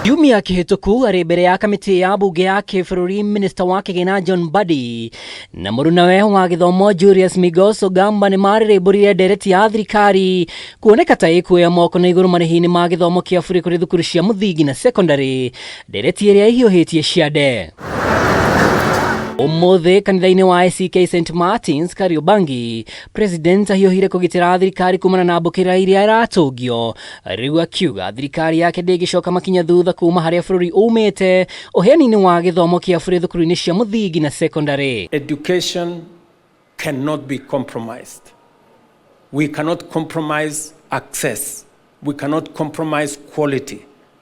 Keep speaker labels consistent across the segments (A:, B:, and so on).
A: Kiumia kihituku ari mbere ya kamiti ya bunge ya kibũrũri Minista wa KIGINA MBADI na mũrunawe wa gĩthomo Julius Migos Ogamba nĩ marĩrĩmbũrire ndereti ya thirikari kuoneka ta ĩkuoya moko na igũrũ marĩhi-inĩ ma gĩthomo kĩa bũrĩ kũrĩ thukuru cia mũthingi na secondary, ndereti ĩrĩa ĩhiũhĩtie ciande. Ũmũthĩ kanitha-inĩ wa ACK St Martins Kariobangi, President ahiũhire kũgitĩra thirikari kumana na mbũkĩra iria iratũngio, rĩu akiuga thirikari yake ndĩngĩcoka makinya thutha kuma harĩa bũrũri umĩte ũheani-inĩ wa gĩthomo kĩa bũrĩ thukuru-inĩ cia mũthingi na secondary.
B: Education cannot be compromised. We cannot compromise access. We cannot compromise quality.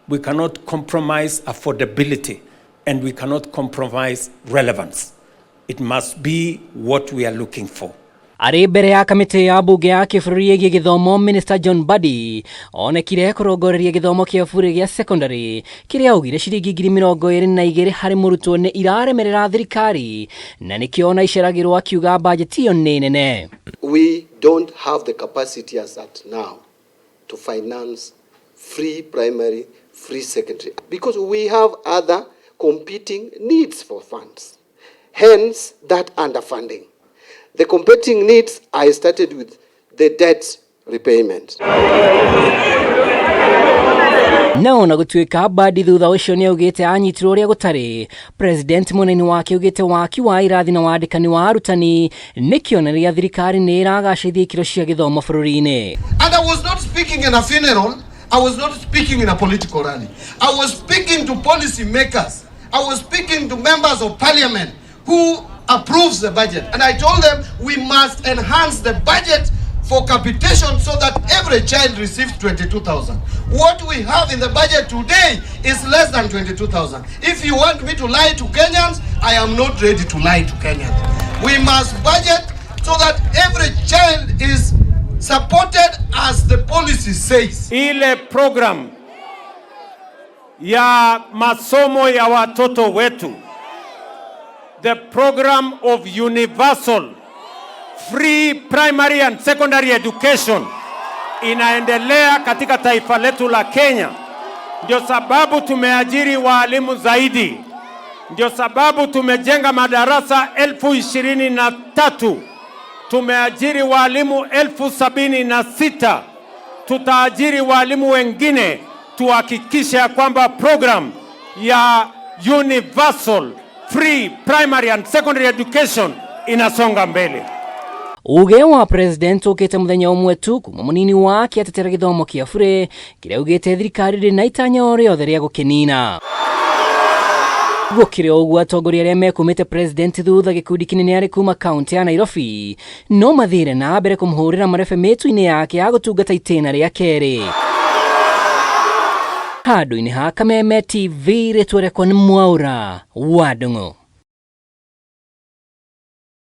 B: We cannot compromise affordability. And we cannot compromise relevance. It must be what we are looking for.
A: Ari mbere ya kamiti ya bunge ya kibũrũri ĩgiĩ gĩthomo, Minister John Mbadi onekire kũrongoreria gĩthomo kĩa bũrĩ gĩa secondary kĩrĩa augire ciringi 22,000 harĩ mũrutwo nĩ iraremerera thirikari na nĩkĩo ona iceragĩrwo akiuga bajeti ĩyo nĩ nene.
C: We don't have the capacity as at now to finance free primary, free secondary because we have other competing needs for funds, hence that underfunding. The competing needs, I started with the debt repayment.
A: No na gũtuĩka Mbadi thutha ũcio nĩ augĩte anyitirwo ũrĩa gũtarĩ, President mũnene wake augĩte waki wa irathi na wandĩkani wa arutani nĩ kĩonereria thirikari nĩ ĩragacĩrithia ikĩro cia gĩthomo bũrũri-inĩ.
D: And I was not speaking in a funeral. I was not speaking in a political rally. I was speaking to policy makers. I was speaking to members of parliament who approves the budget. And I told them we must enhance the budget for capitation so that every child receives 22,000. What we have in the budget today is less than 22,000. If you want me to lie to Kenyans, I am not ready to lie to Kenyans. We must budget so that every child is supported as the policy says.
B: Ile program ya masomo ya watoto wetu, the program of universal free primary and secondary education inaendelea katika taifa letu la Kenya. Ndio sababu tumeajiri walimu zaidi. Ndio sababu tumejenga madarasa 23,000. Tumeajiri walimu 76,000. Tutaajiri walimu wengine tuhakikisha kwamba program ya universal free primary and secondary education inasonga mbele.
A: Uge wa President ukite muthenya umwe tu kuma munini wake atetera gĩthomo kĩa bũrĩ kĩrĩa ugĩte thirikari rĩ na itanya rĩothe rĩa gũkĩnina. Gũkĩrĩ ũguo atongoria arĩa mekumĩte President thutha gĩkundi kĩnene arĩ kuma kaunti ya Nairobi no mathire na mbere kũmũhũrĩra marebe mĩtu-inĩ yake ya gũtungata itĩna rĩa kerĩ. Handũ-inĩ ha Kameme TV rĩtwa rĩakwa nĩ Mwaura wa Ndung'u.